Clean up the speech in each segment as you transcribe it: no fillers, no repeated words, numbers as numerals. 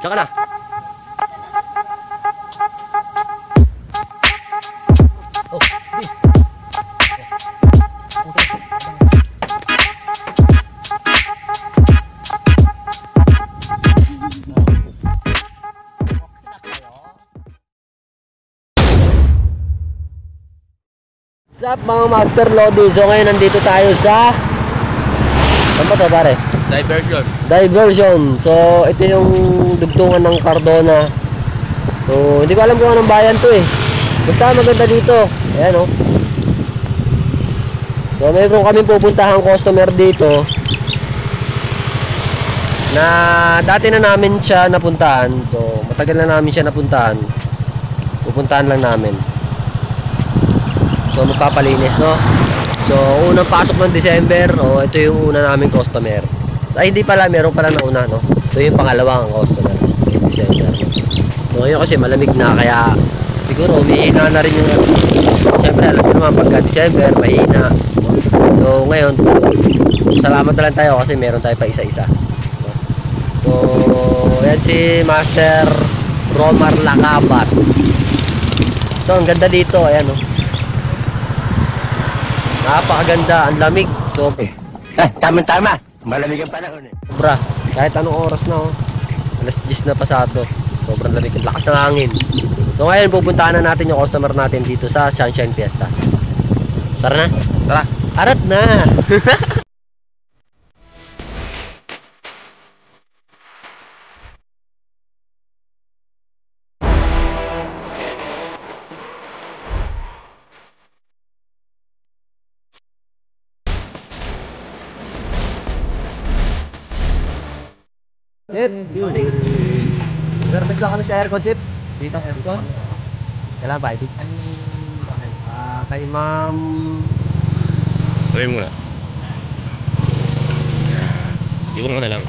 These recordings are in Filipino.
Tsaka na. Oh, di. What's up mga Master Lodi? So ngayon nandito tayo sa ano ba to pare? Diversion. So ito yung dugtungan ng Cardona. So hindi ko alam kung anong bayan to eh. Basta maganda dito. Ayan oh. So mayroon kaming pupuntahang customer dito na dati na namin siya napuntahan. So matagal na namin siya napuntahan. Pupuntahan lang namin. So magpapalinis no. So unang pasok ng December, ito yung una naming customer. Ay hindi pala, meron pala na una no. Ito yung pangalawang customer ng December. So ngayon kasi malamig na kaya siguro umihina na rin yung siyempre alam niyo naman pagka December mahina. So ngayon salamat na lang tayo kasi meron tayo pa isa-isa. So yan si Master Romar Lacabat. Ito ang ganda dito, ayan no. Napakaganda, ang lamig. So, tama-tama. Malamig ang panahon eh. Sobra, kahit anong oras na alas 10 na pasado. Sobrang lamig, ang lakas ng hangin. So ngayon, pupuntahan na natin yung customer natin dito sa Sunshine Fiesta. Tara na. Tara. Arat na. Chip, morning. Service lang kami sa aircon, Chip. Dito aircon. Kailan ba ito? Kay ma'am. Sabi mo na. Iwan mo na lang.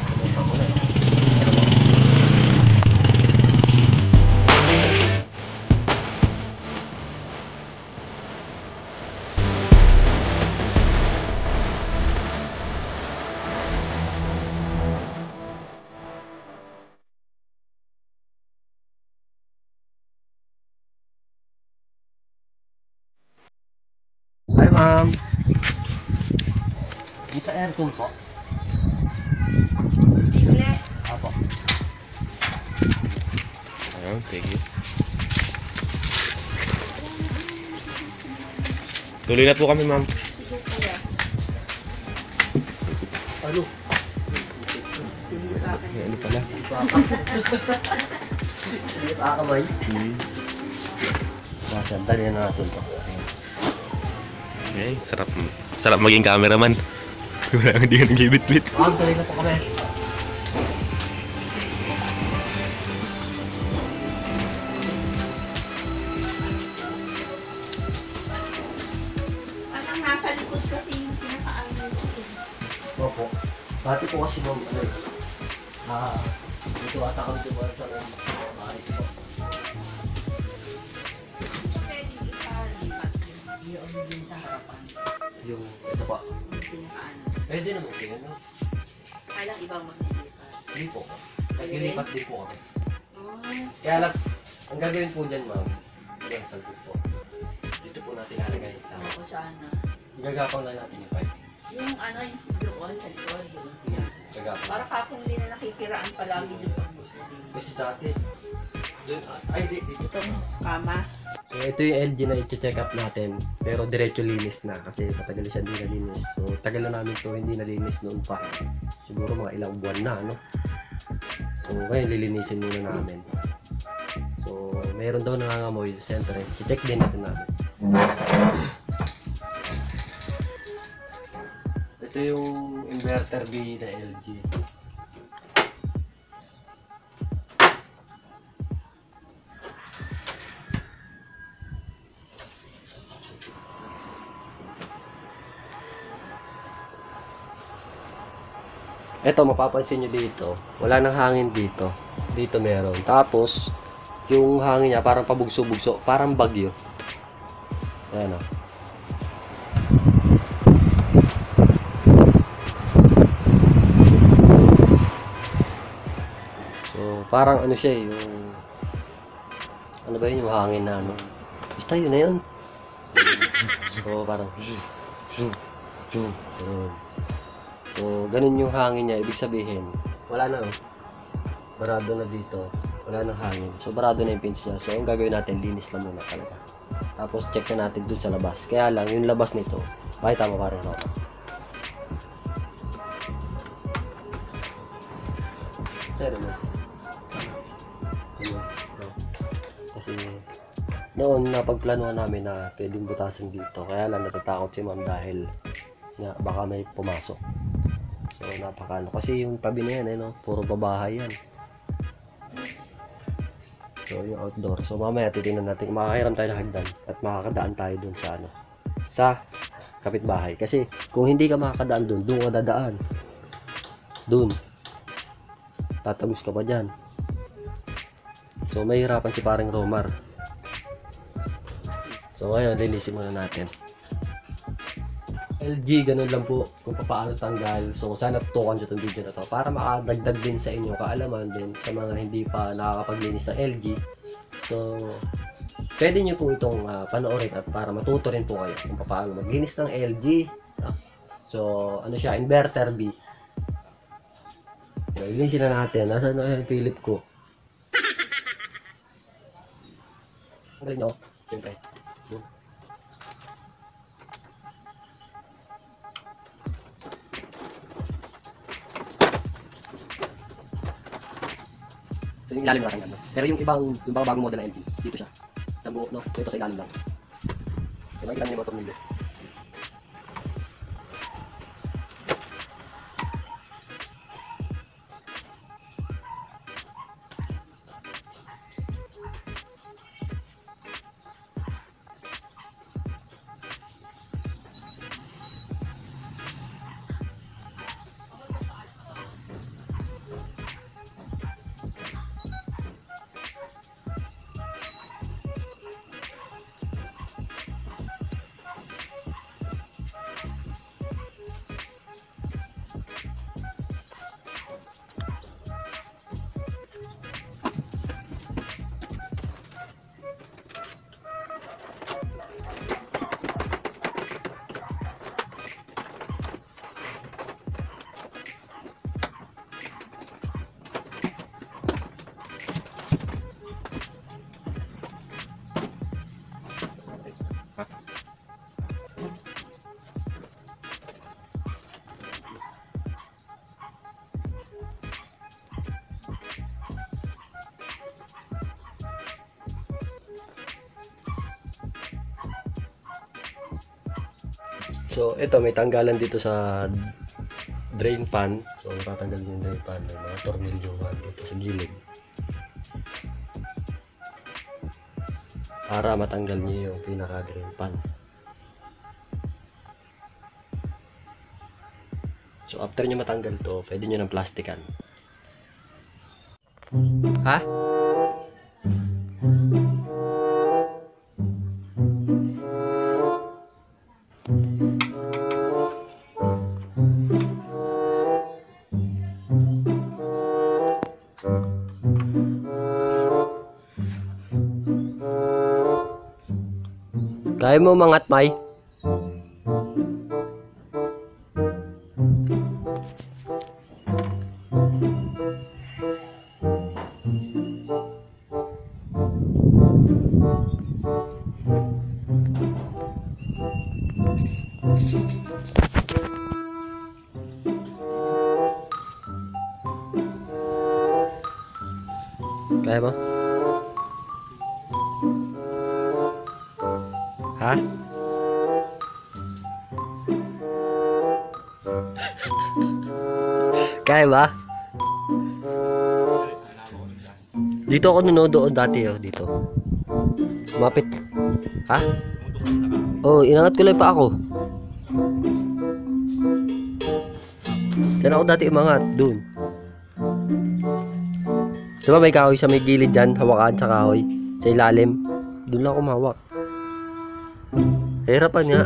Hi ma'am. Dito aircon po. Simple. Apo. Ayun, thank you. Tuloy na po kami, ma'am. Sige kuya. Ano? Ano pala? Sige pa kamay. Sasandal yan natin po. Okay, sarap maging cameraman. Wala, hindi ka naglibit-bit. Ma'am, tuloy na po kami. Parang nasa likod kasi yung pinakaano ko. Opo. Dati po kasi nung dito ata kami tumahan sa bahay po. Pwede ipalipat yung din sa harapan. Yung ito pa. Yung pinakaano. Pwede naman din, ano? Alang ibang maglilipat. Hindi po. Naglilipat din po kami. Oh. Kaya lang, ang gagawin po dyan, ma'am, yung salpit po. Dito po natin lalagay sa Ano ko sana. gagapang lang natin yung pipe. Yung ano yung doon sa likod. Gagapang. Para kapong hindi na nakikiraan palagi doon. Kasi dati, dun, ay dito. Itong kama. So, ito yung LG na i-check up natin. Pero diretso linis na kasi patagal siya hindi nalinis. So tagal na namin to hindi nalinis noon pa. Siguro mga ilang buwan na, no? So ngayon lilinisin muna namin. So mayroon daw nangangamoy. Siyempre, i-check din natin. Ito yung inverter B na LG. Ito, mapapansin nyo dito, wala nang hangin dito. Dito meron. Tapos, yung hangin niya parang pabugso-bugso, parang bagyo. Ayan o. So, parang ano siya yung ano ba yun, yung hangin na ano. Basta yun na yun. So parang ganun. So ganun yung hangin niya, ibig sabihin wala na, barado na dito, wala nang hangin. So barado na yung pins niya. So ang gagawin natin, linis lang muna talaga. Tapos check na natin dun sa labas. Kaya lang yung labas nito, pakita mo parang ako. Sero mo. Kasi noon napagplanuhan namin na pwedeng butasan dito. Kaya lang natatakot si ma'am dahil nga baka may pumasok. So napakano. Kasi yung tabi na yan, no? Puro babahay yan. So yung outdoor. So mamaya titingnan natin. Makakahiram tayo ng hagdan at makakadaan tayo dun sa ano, sa kapitbahay. Kasi kung hindi ka makakadaan dun, doon ka dadaan. Dun. Tatagos ka pa dyan. So mahirapan si paring Romar. So ngayon, linisin muna natin. LG, ganun lang po kung paano tanggal. So sana tutukan nyo itong video na to para makadagdag din sa inyo kaalaman din sa mga hindi pa nakakapaglinis ng LG. So pwede nyo po itong panoorin at para matuto rin po kayo kung paano maglinis ng LG. So ano siya, inverter B. So linisin na natin. Nasaan na yung Philip ko? Ang galing nyo. Siyempre. So yung ilalim natin ganda. Pero yung ibang bagong model na LG, dito siya. Sa buo, no? So ito sa ilalim lang. So makikita niyo yung motor nila. So, ito may tanggalan dito sa drain pan. So, tatanggalin yung drain pan. May mga tornilyohan dito sa gilid. Para matanggal niyo yung pinaka drain pan. So, after nyo matanggal to, pwede nyo ng plastikan. Ha? Kaya mo mangat, May? Kaya mo? Ha? Kaya ba? Dito ako nanonood dati, oh, dito. Mapit. Ha? Oh, inangat ko lang pa ako. Diyan ako dati umangat, dun. Diba may kahoy sa may gilid dyan, hawakan sa kahoy, sa ilalim. Doon lang ako mahawak. Hirapan nga.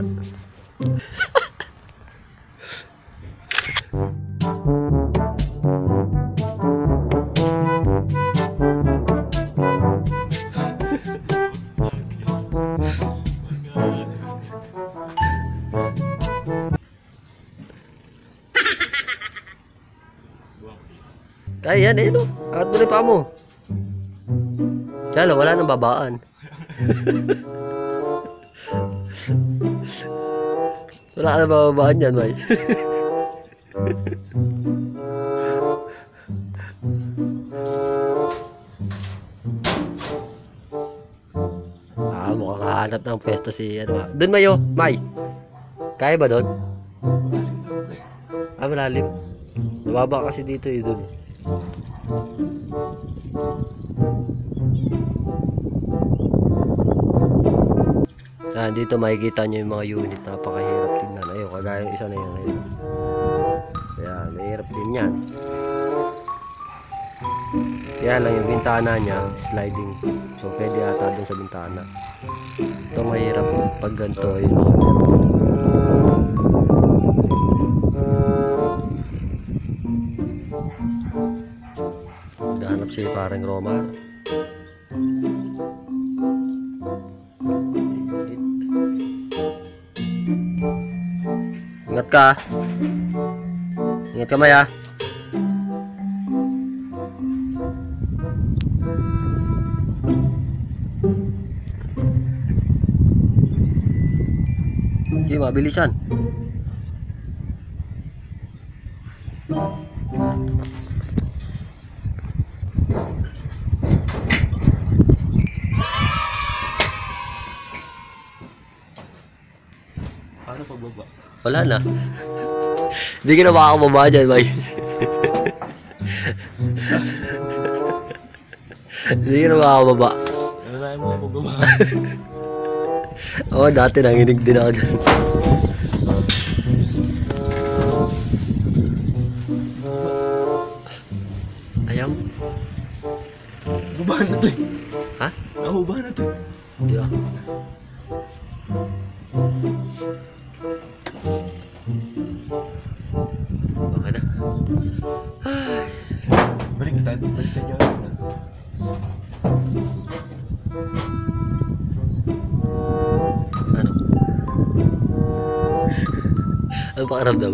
Kaya yan, eh, no? Angat mo na yung paa mo. Kaya lang, wala nang babaan. Wala ka nang babaan yan, May. Mukhang hahanap ng pwesto si, ano ba? Doon, Mayo, May. Kaya ba doon? Malalim. Mababa kasi dito eh, doon. Dito makikita nyo yung mga unit. Napakahirap tingnan. Ayun, kagaya yung isa na yan. Ayun. Kaya, mahirap din yan. Kaya lang yung bintana niya, sliding. So, pwede ata dun sa bintana. Ito mahirap pag ganito. Ayun. Hanap si parang Romar. Ingat ka. Ingat ka, Maya. Sige, mabilisan. Paano pagbaba? Wala na. Hindi ka na makakababa dyan, May. Hindi ka na makakababa. Ano na yung mga pagbaba? Oo, dati nanginig din ako dyan. Ayaw. Nahubahan na to eh. Ha? Nahubahan na to eh. Hindi ah. Baka na. Ay. Balik ka dyan. Ano? Ano pakiramdam?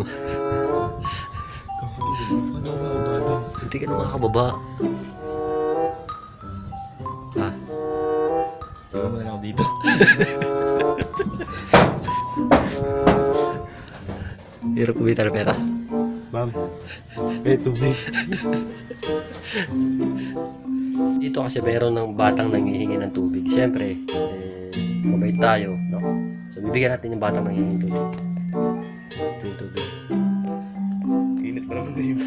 Hindi ka na makakababa. Ah. Iwan mo na lang ako dito. Hirap kumita ng pera. Ma'am, may tubig. Dito kasi meron ng batang nangihingi ng tubig. Siyempre, mabait tayo, no? So, bibigyan natin yung batang nangihingi ng tubig. Ito yung tubig. Init pa naman dito.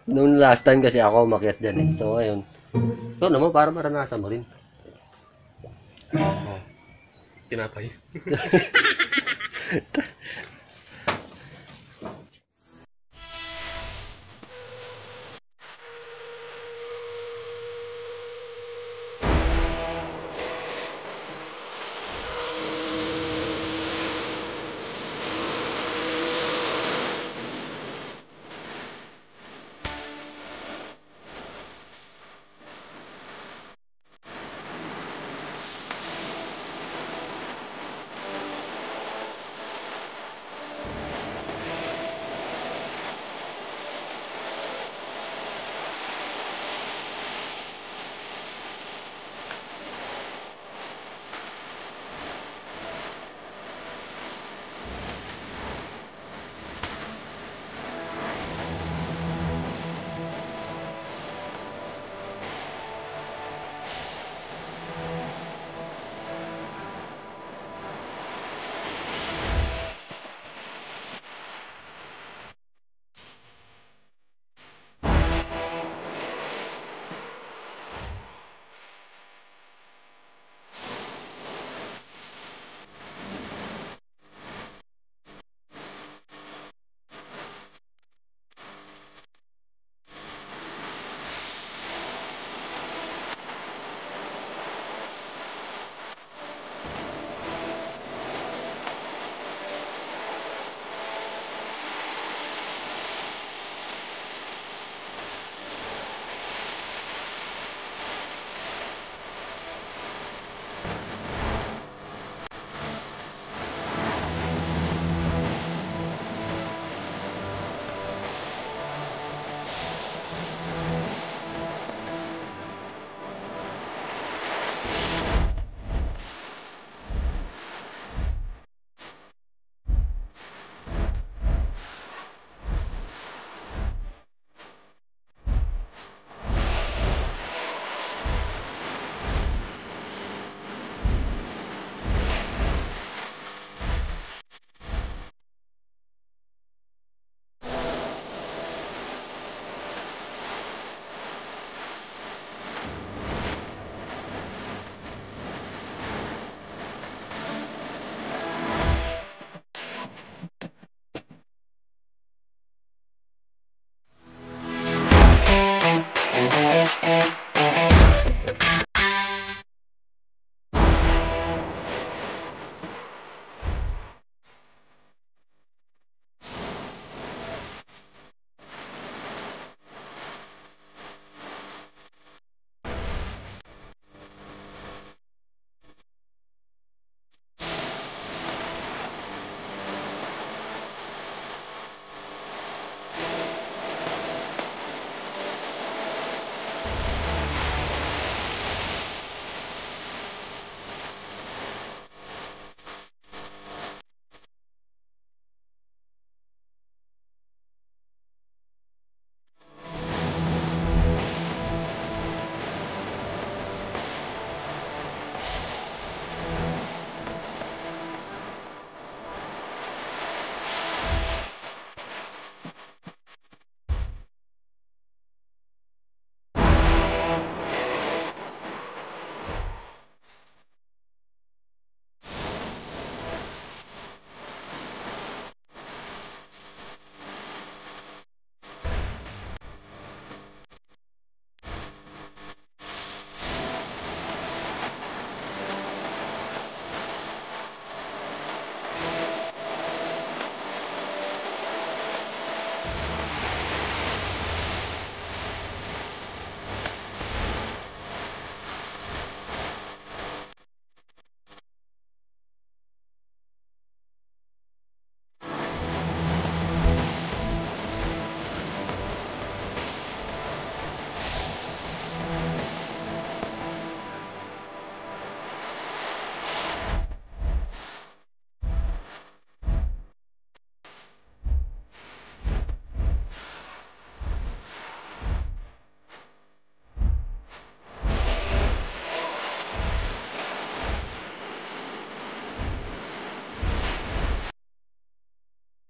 Noong last time kasi ako umakyat dyan eh. So, ayun. Ito naman, para maranasan mo rin. Oh. Tinapay.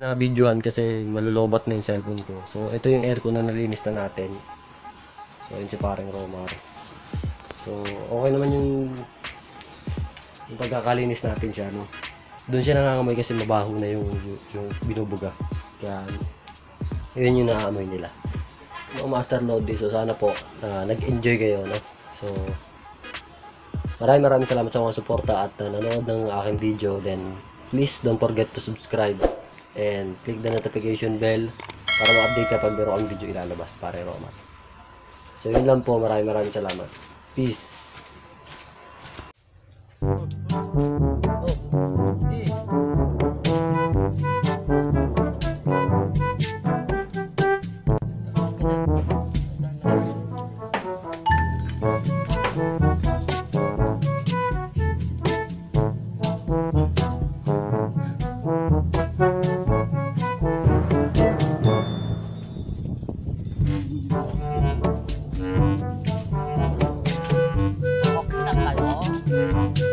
na videohan kasi malulobat na yung cellphone ko. So ito yung aircon na nalinis na natin. So yun si parang Romar. So okay naman yung pagkakalinis natin siya, no. Doon siya nangangamoy kasi mabaho na yung binubuga. Kaya yun yung naaamoy nila. Mga master load so sana po nag-enjoy kayo, no. So maraming salamat sa mga suporta at nanonood ng aking video. Then please don't forget to subscribe and click the notification bell para ma-update kapag meron akong video ilalabas para Roma. So yun lang po, maraming salamat. Peace. Okay na kayo?